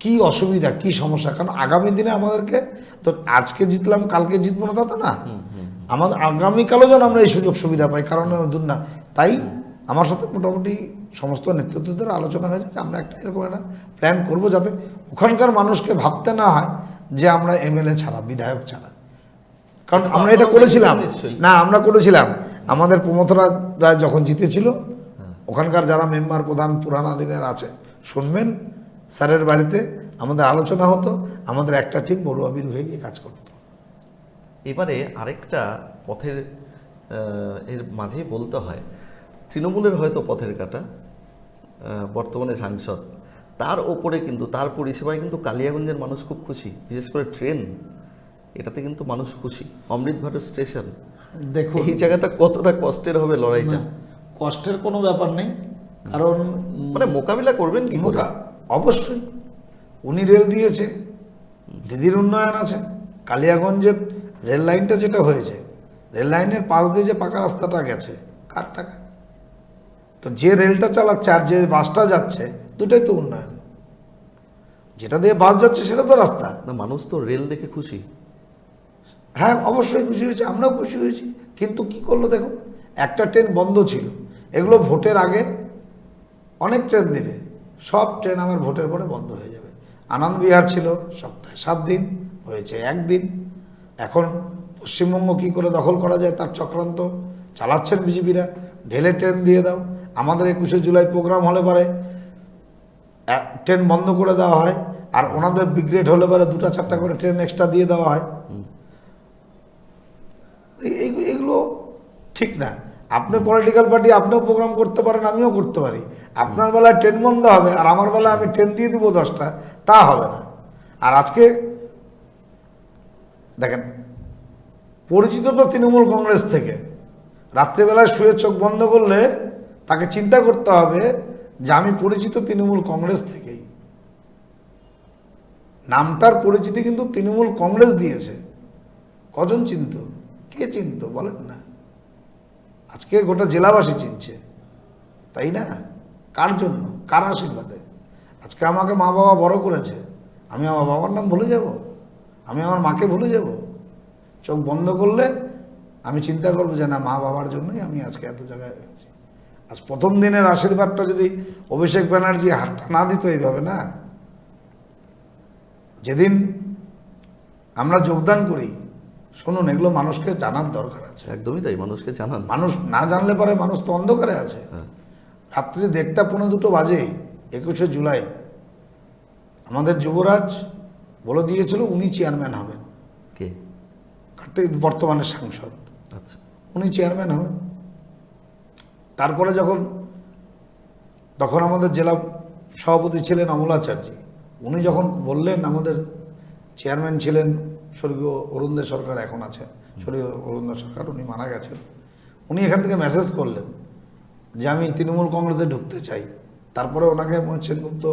S2: কি অসুবিধা, কি সমস্যা, কারণ আগামী দিনে আমাদেরকে তো আজকে জিতলাম কালকে জিতবো না তা তো না, আমাদের আগামীকালও যেন আমরা এই সুযোগ সুবিধা পাই, কারণ দূর না। তাই আমার সাথে মোটামুটি সমস্ত নেতৃত্বদের আলোচনা হয়েছে যে আমরা একটা এরকম একটা প্ল্যান করব যাতে ওখানকার মানুষকে ভাবতে না হয় যে আমরা এমএলএ ছাড়া, বিধায়ক ছাড়া। কারণ আমরা এটা করেছিলাম, না আমরা করেছিলাম আমাদের প্রমোদরা যখন জিতেছিল, ওখানকার যারা মেম্বার প্রধান পুরানা দিনের আছে শুনবেন, স্যারের বাড়িতে আমাদের আলোচনা হতো, আমাদের একটা টিম বড়ুয়াবির হয়ে গিয়ে কাজ করতো।
S1: এবারে আরেকটা পথের এর মাঝেই বলতে হয়, তৃণমূলের হয়তো পথের কাটা বর্তমানে সাংসদ, তার ওপরে কিন্তু তার পরিষেবায় কিন্তু কালিয়াগঞ্জের মানুষ খুব খুশি, বিশেষ করে ট্রেন, এটাতে কিন্তু মানুষ খুশি। অমৃত ভারত স্টেশন,
S2: দেখুন
S1: এই জায়গাটা কতটা কষ্টের হবে লড়াইটা,
S2: কষ্টের কোনো ব্যাপার নেই, কারণ
S1: মানে মোকাবিলা করবেন কি করে?
S2: অবশ্যই উনি রেল দিয়েছে, দিদির উন্নয়ন আছে, কালিয়াগঞ্জের রেল লাইনটা যেটা হয়েছে, রেল লাইনের পাশ দিয়ে যে পাকা রাস্তাটা গেছে, কার টাকা? তো যে রেলটা চালাচ্ছে আর যে বাসটা যাচ্ছে, দুটাই তো উন্নয়ন। যেটা দিয়ে বাস যাচ্ছে সেটা তো রাস্তা।
S1: না, মানুষ তো রেল দেখে খুশি।
S2: হ্যাঁ অবশ্যই খুশি হয়েছে, আমরাও খুশি হয়েছি, কিন্তু কি করলো দেখুন, একটা ট্রেন বন্ধ ছিল, এগুলো ভোটের আগে অনেক ট্রেন দেবে, সব ট্রেন আমার ভোটের পরে বন্ধ হয়ে যাবে। আনন্দ বিহার ছিল সপ্তাহে 7 দিন, হয়েছে 1 দিন। এখন পশ্চিমবঙ্গ কি করে দখল করা যায় তার চক্রান্ত চালাচ্ছেন বিজেপিরা, ঢেলে ট্রেন দিয়ে দাও। আমাদের 21শে জুলাই প্রোগ্রাম হলে পারে ট্রেন বন্ধ করে দেওয়া হয়, আর ওনাদের ব্রিগেড হলে পারে 2টা-4টা করে ট্রেন এক্সট্রা দিয়ে দেওয়া হয়। এগুলো ঠিক না। আপনি পলিটিক্যাল পার্টি, আপনিও প্রোগ্রাম করতে পারেন, আমিও করতে পারি। আপনার বেলায় ট্রেন বন্ধ হবে আর আমার বেলায় আমি ট্রেন দিয়ে দিব 10টা, তা হবে না। আর আজকে দেখেন, পরিচিত তো তৃণমূল কংগ্রেস থেকে, রাত্রিবেলায় শুয়ে চোখ বন্ধ করলে তাকে চিন্তা করতে হবে যে আমি পরিচিত তৃণমূল কংগ্রেস থেকেই। নামটার পরিচিতি কিন্তু তৃণমূল কংগ্রেস দিয়েছে। কজন চিনত? কে চিনত বলেন না? আজকে গোটা জেলাবাসী চিনছে, তাই না? কার জন্য, কার আশীর্বাদে? আজকে আমাকে মা বাবা বড় করেছে, আমি আমার বাবার নাম ভুলে যাব? আমি আমার মাকে ভুলে যাব? চোখ বন্ধ করলে আমি চিন্তা করবো যে না, মা বাবার জন্যই আমি আজকে এত জায়গায় আছি। আজ প্রথম দিনের আশীর্বাদটা যদি অভিষেক ব্যানার্জি হাতটা না দিত এইভাবে, না, যেদিন আমরা যোগদান করি, শুনুন, এগুলো মানুষকে জানার দরকার আছে।
S1: একদমই তাই, মানুষকে জানান।
S2: মানুষ না জানলে পরে মানুষ তো অন্ধকারে আছে।
S1: হ্যাঁ।
S2: রাত্রি 1:30-2 বাজে 21শে জুলাই আমাদের যুবরাজ বলে দিয়েছিল উনি চেয়ারম্যান হবেন।
S1: কে?
S2: বর্তমানে সাংসদ,
S1: আচ্ছা।
S2: উনি চেয়ারম্যান হবেন। তারপরে তখন আমাদের জেলা সভাপতি ছিলেন অমলাচার্যী, উনি যখন বললেন, আমাদের চেয়ারম্যান ছিলেন স্বর্গীয় অরুণদেব সরকার, এখন আছে স্বর্গীয় অরুণদেব সরকার, উনি মারা গেছেন। উনি এখান থেকে মেসেজ করলেন যে আমি তৃণমূল কংগ্রেসে ঢুকতে চাই। তারপরে ওনাকে সেনগুপ্ত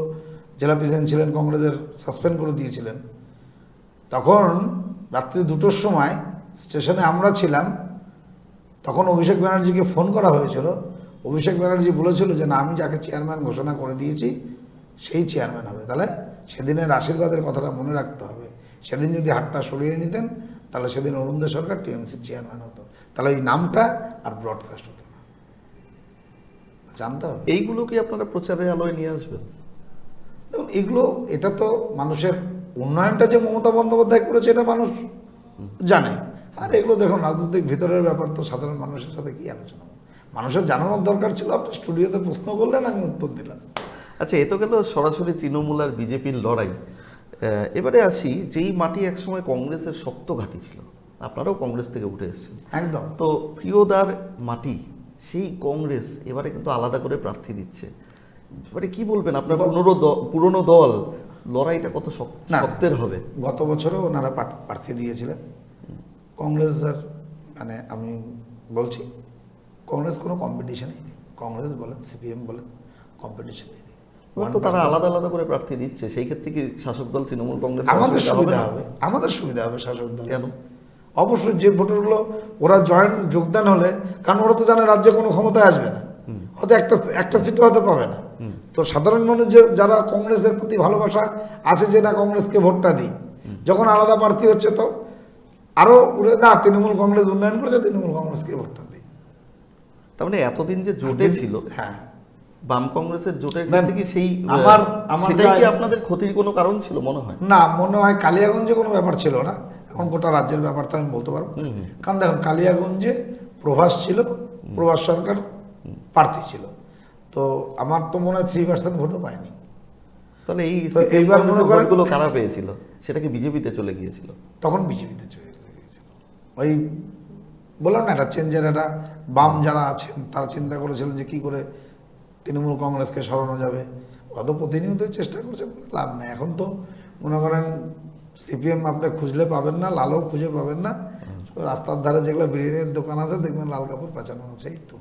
S2: জেলা প্রেসিডেন্ট ছিলেন কংগ্রেসের, সাসপেন্ড করে দিয়েছিলেন। তখন রাত্রি 2টোর সময় স্টেশনে আমরা ছিলাম, তখন অভিষেক ব্যানার্জিকে ফোন করা হয়েছিল। অভিষেক ব্যানার্জি বলেছিল যে না, আমি যাকে চেয়ারম্যান ঘোষণা করে দিয়েছি সেই চেয়ারম্যান হবে। তাহলে সেদিনের আশীর্বাদের কথাটা মনে রাখতে হবে। সেদিন যদি হাতটা সরিয়ে নিতেন তাহলে সেদিন অরুণদেব সরকার টিএমসির চেয়ারম্যান হতো, তাহলে এই নামটা আর ব্রডকাস্ট হতো না। জানতে হবে।
S1: এইগুলো কি আপনারা প্রচারের আলোয় নিয়ে আসবেন?
S2: দেখুন, এগুলো, এটা তো মানুষের উন্নয়নটা যে মমতা বন্দ্যোপাধ্যায় করেছে এটা মানুষ জানে। আর এগুলো দেখুন, রাজনৈতিক ভিতরের ব্যাপার, তো সাধারণ মানুষের সাথে কি আলোচনা, মানুষের জানানোর দরকার ছিল। আপনি স্টুডিওতে প্রশ্ন করলেন, আমি উত্তর দিলাম।
S1: আচ্ছা, এ তো গেল সরাসরি তৃণমূল আর বিজেপির লড়াই। এবারে আসি, যেই মাটি একসময় কংগ্রেসের শক্ত ঘাঁটি ছিল, আপনারাও কংগ্রেস থেকে উঠে এসেছেন,
S2: একদম।
S1: তো প্রিয়দার মাটি, সেই কংগ্রেস এবারে কিন্তু আলাদা করে প্রার্থী দিচ্ছে। এবারে কি বলবেন, আপনার পুরনো দল, লড়াইটা কত শক্তের হবে?
S2: গত বছরও ওনারা প্রার্থী দিয়েছিলেন। কংগ্রেসের, মানে আমি বলছি, কংগ্রেস কোনো কম্পিটিশনই নেই। কংগ্রেস বলেন, সিপিএম বলেন, কম্পিটিশনই নেই।
S1: তো তারা আলাদা আলাদা করে প্রার্থী দিচ্ছে, সেই ক্ষেত্রে কি শাসক দল তৃণমূল কংগ্রেস
S2: আমাদের সুবিধা হবে? আমাদের সুবিধা হবে শাসক দল।
S1: কেন?
S2: অবশ্যই যে ভোটারগুলো ওরা যোগদান হলে, কারণ ওরা তো জানে রাজ্যে কোনো ক্ষমতায় আসবে না, হয়তো একটা সিটও হয়তো পাবে না। তো সাধারণ মানুষ যারা কংগ্রেসের প্রতি ভালোবাসা আছে, যে না কংগ্রেসকে ভোটটা দিই, যখন আলাদা প্রার্থী হচ্ছে তো আরো না তৃণমূল কংগ্রেস উন্নয়ন করেছে, তৃণমূল কংগ্রেসকে ভোটটা দিই।
S1: তার মানে এতদিন যে জোটে ছিল,
S2: হ্যাঁ,
S1: বাম কংগ্রেসের জোটের
S2: না,
S1: ক্ষেত্রে কি সেই সেটাই কি আপনাদের ক্ষতির কোনো কারণ ছিল মনে হয়?
S2: না, মনে হয় কালিয়াগঞ্জে কোনো ব্যাপার ছিল না। এখন গোটা রাজ্যের ব্যাপার তো আমি বলতে পারবো না। কারণ দেখুন, কালিয়াগঞ্জে প্রভাস ছিল, প্রভাস সরকার প্রার্থী ছিল, তো আমার তো মনে হয় 3% ভোটও পায়নি।
S1: তাহলে এই
S2: তো এইবার মনে করেন
S1: ভোটগুলো কারা পেয়েছিল? সেটা কি বিজেপিতে চলে গিয়েছিল?
S2: তখন বিজেপিতে চলে গিয়েছিল। ওই বললাম না, একটা চেঞ্জের একটা বাম যারা আছেন তারা চিন্তা করেছিলেন যে কি করে তৃণমূল কংগ্রেসকে সরানো যাবে। অত প্রতিনিয়ত চেষ্টা করছে, লাভ নেই। এখন তো মনে করেন সিপিএম আপনি খুঁজলে পাবেন না, লালও খুঁজে পাবেন না। রাস্তার ধারে যেগুলো বিরিয়ানির দোকান আছে দেখবেন লাল কাপড় পেঁচানো আছে, এই তো।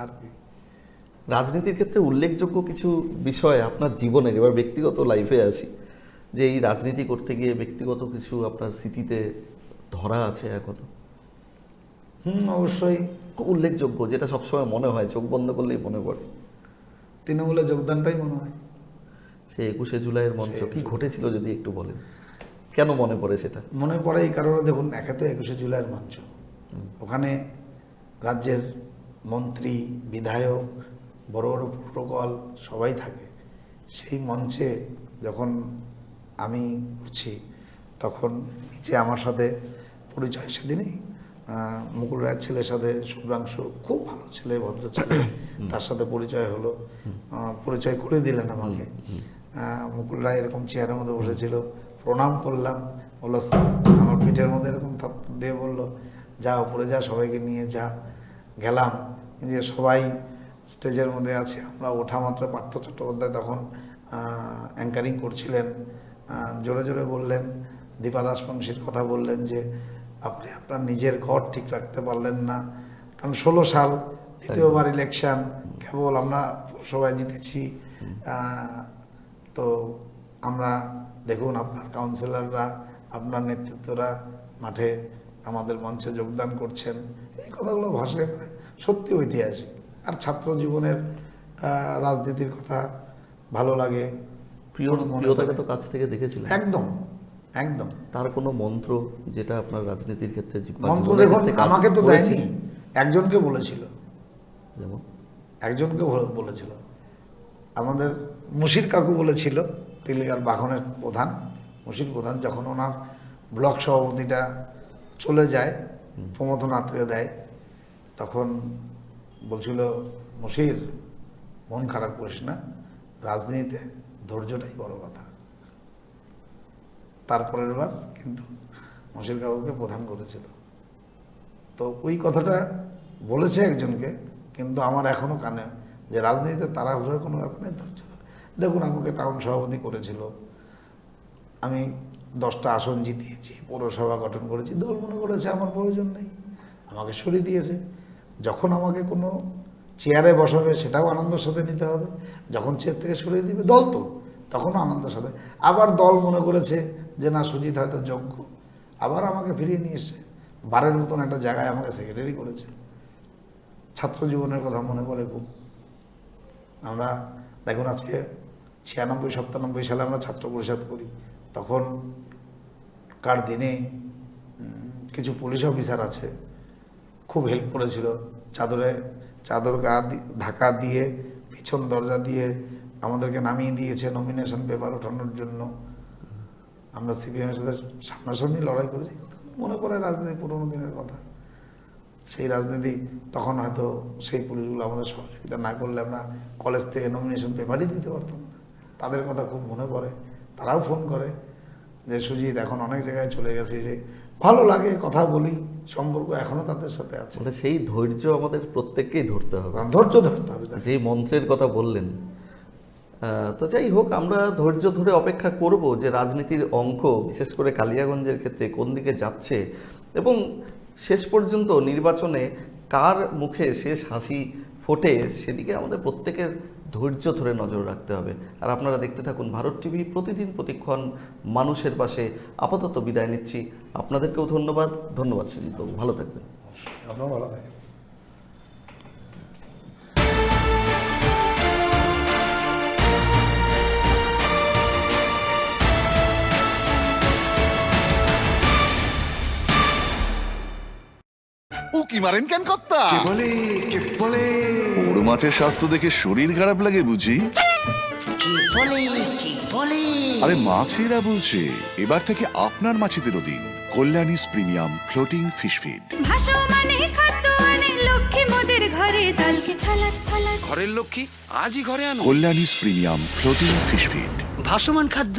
S2: আর কি
S1: রাজনীতির ক্ষেত্রে উল্লেখযোগ্য কিছু বিষয় আপনার জীবনের, এবার ব্যক্তিগত লাইফে আছি, যে এই রাজনীতি করতে গিয়ে ব্যক্তিগত কিছু আপনার স্মৃতিতে ধরা আছে এখনো?
S2: অবশ্যই
S1: খুব উল্লেখযোগ্য, যেটা সবসময় মনে হয়, চোখ বন্ধ করলেই মনে পড়ে।
S2: তৃণমূলে যোগদানটাই মনে হয়।
S1: সেই 21শে জুলাইয়ের মঞ্চ কি ঘটেছিল যদি একটু বলেন, কেন মনে পড়ে সেটা?
S2: মনে পড়ে এই কারণে, দেখুন, একে তো 21শে জুলাইয়ের মঞ্চ, ওখানে রাজ্যের মন্ত্রী, বিধায়ক, বড় বড় প্রোটোকল সবাই থাকে। সেই মঞ্চে যখন আমি উঠছি, তখন নিচে আমার সাথে পরিচয় সেদিনই মুকুল রায়ের ছেলের সাথে শুভ্রাংশু, খুব ভালো ছেলে, ভদ্র ছেলে, তার সাথে পরিচয় হলো। পরিচয় করে দিলেন আমাকে। মুকুল রায় এরকম চেয়ারের মধ্যে বসেছিল, প্রণাম করলাম, বললো, আমার পিঠের মধ্যে এরকম থাপ্পড় দিয়ে বললো, যা উপরে যা, সবাইকে নিয়ে যা। গেলাম, যে সবাই স্টেজের মধ্যে আছে। আমরা ওঠা মাত্র পার্থ চট্টোপাধ্যায় তখন অ্যাঙ্কারিং করছিলেন, জোরে জোরে বললেন, দীপা দাসমুন্সির কথা বললেন যে আপনি আপনার নিজের ঘর ঠিক রাখতে পারলেন না। কারণ 16 সাল, দ্বিতীয়বার ইলেকশন, কেবল আমরা সবাই জিতেছি। তো আমরা দেখুন, আপনার কাউন্সিলররা, আপনার নেতৃত্বরা মাঠে আমাদের মঞ্চে যোগদান করছেন। এই কথাগুলো ভাষায় সত্যি ঐতিহাসিক। আর ছাত্র জীবনের রাজনীতির কথা ভালো লাগে।
S1: প্রিয়তাকে তো কাছ থেকে দেখেছিলেন।
S2: একদম একদম।
S1: তার কোনো মন্ত্র যেটা আপনার রাজনীতির ক্ষেত্রে
S2: মন্ত্র দেখুন, আমাকে তো দেয়নি, একজনকে বলেছিল।
S1: যেমন
S2: একজনকে বলেছিল, আমাদের মুশির কাকু বলেছিল, তেলিগার বাহনের প্রধান, মুশির প্রধান, যখন ওনার ব্লক সভাপতিটা চলে যায়, প্রমথনাথকে দেয়, তখন বলছিল, মুশির, মন খারাপ করিস না, রাজনীতিতে ধৈর্যটাই বড় কথা। তারপরের বার কিন্তু মুশির কাকুকে প্রধান করেছিল। তো ওই কথাটা বলেছে একজনকে, কিন্তু আমার এখনো কানে, যে রাজনীতিতে তাড়াহুড়োর কোনো ব্যাপার নেই, ধৈর্য ধরে। দেখুন, আমাকে টাউন সভাপতি করেছিল, আমি 10টা আসন জিতিয়েছি, পৌরসভা গঠন করেছি, দল মনে করেছে আমার প্রয়োজন নেই, আমাকে সরিয়ে দিয়েছে। যখন আমাকে কোনো চেয়ারে বসাবে, সেটাও আনন্দের সাথে নিতে হবে। যখন চেয়ার থেকে সরিয়ে দিবে, দল তো তখনও আনন্দের সাথে। আবার দল মনে করেছে যে না, সুজিত হয়তো যোগ্য, আবার আমাকে ফিরিয়ে নিয়ে এসছে, বারের মতন একটা জায়গায় আমাকে সেক্রেটারি করেছে। ছাত্র জীবনের কথা মনে পড়ে খুব। আমরা দেখুন, আজকে 96-97 সালে আমরা ছাত্র পরিষদ করি, তখন কার দিনে কিছু পুলিশ অফিসার আছে, খুব হেল্প করেছিল। চাদর গা ঢাকা দিয়ে, পিছন দরজা দিয়ে আমাদেরকে নামিয়ে দিয়েছে নমিনেশন পেপার ওঠানোর জন্য। আমরা সিপিএমের সাথে সামনাসামনি লড়াই করেছি। মনে পড়ে রাজনীতি, পুরোনো দিনের কথা। সেই রাজনীতি, তখন হয়তো সেই পুলিশগুলো আমাদের সহযোগিতা না করলে আমরা কলেজ থেকে নমিনেশন পেপারই দিতে পারতাম না। তাদের কথা খুব মনে পড়ে। তারাও ফোন করে যে সুজিত এখন অনেক জায়গায় চলে গেছে, যে ভালো লাগে, কথা বলি, সম্পর্ক এখনো তাদের সাথে আছে।
S1: মানে সেই ধৈর্য আমাদের প্রত্যেককেই ধরতে হবে,
S2: ধৈর্য ধরতে হবে।
S1: যেই মন্ত্রের কথা বললেন। তো যাই হোক, আমরা ধৈর্য ধরে অপেক্ষা করব যে রাজনীতির অঙ্ক, বিশেষ করে কালিয়াগঞ্জের ক্ষেত্রে, কোন দিকে যাচ্ছে, এবং শেষ পর্যন্ত নির্বাচনে কার মুখে শেষ হাসি ফোটে, সেদিকে আমাদের প্রত্যেকের ধৈর্য ধরে নজর রাখতে হবে। আর আপনারা দেখতে থাকুন ভারত টিভি, প্রতিদিন প্রতিক্ষণ মানুষের পাশে। আপাতত বিদায় নিচ্ছি, আপনাদেরকেও ধন্যবাদ। ধন্যবাদ সুজিতবাবু, ভালো থাকবেন।
S2: আপনারাও ভালো থাকবেন।
S3: উকি মারেন কেন কর্তা?
S4: কে বলে
S3: বড় মাছের স্বাস্থ্য দেখে শরীর খারাপ লাগে বুঝি?
S4: কি বলে
S3: আরে মাছেরা বলছে এবার থেকে আপনার মাছেদেরও দিন কল্যাণীস প্রিমিয়াম ফ্লোটিং ফিশ ফিড।
S5: ভাসমানে খাদ্য আনে লক্ষ্মী মোদের ঘরে জলকে ছলাৎ ছলাৎ।
S6: ঘরের লক্ষ্মী আজই ঘরে আনো
S3: কল্যাণীস প্রিমিয়াম ফ্লোটিং ফিশ ফিড।
S6: ভাসমান খাদ্য।